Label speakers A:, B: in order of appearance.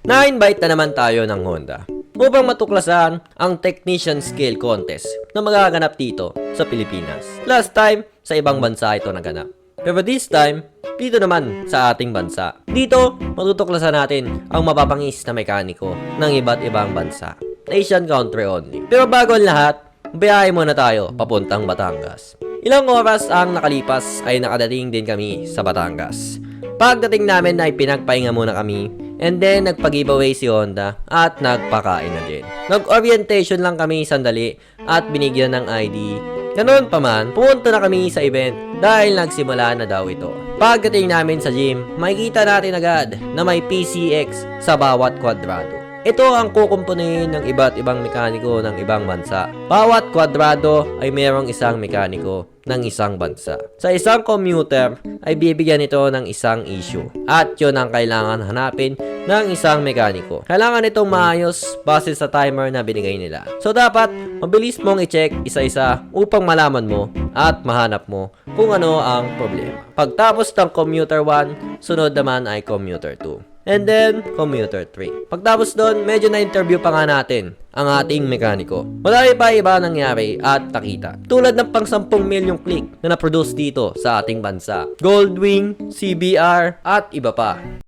A: Na-invite na naman tayo ng Honda upang matuklasan ang Technician Skill Contest na magaganap dito sa Pilipinas. Last time, sa ibang bansa ito naganap. Pero this time, dito naman sa ating bansa. Dito, matutuklasan natin ang mapapangis na mekaniko ng iba't ibang bansa. Asian country only. Pero bago ang lahat, biyahe muna tayo papuntang Batangas. Ilang oras ang nakalipas ay nakadating din kami sa Batangas. Pagdating namin ay pinagpahinga muna kami and then nagpag-giveaway si Honda at nagpakain na din. Nag-orientation lang kami sandali at binigyan ng ID. Ganoon pa man, pumunta na kami sa event dahil nagsimula na daw ito. Pagdating namin sa gym, makikita natin agad na may PCX sa bawat kwadrado. Ito ang kukumpunin ng iba't ibang mekaniko ng ibang bansa. Bawat kwadrado ay mayroong isang mekaniko ng isang bansa. Sa isang commuter ay bibigyan ito ng isang issue. At yun ang kailangan hanapin ng isang mekaniko. Kailangan itong maayos base sa timer na binigay nila. So dapat mabilis mong i-check isa-isa upang malaman mo at mahanap mo kung ano ang problema. Pagtapos ng commuter 1, sunod naman ay commuter 2. And then, commuter 3. Pagtapos doon, medyo na-interview pa nga natin ang ating mekaniko. Marami pa iba nangyari at nakita. Tulad ng pang 10 milyong click na na-produce dito sa ating bansa. Goldwing, CBR, at iba pa.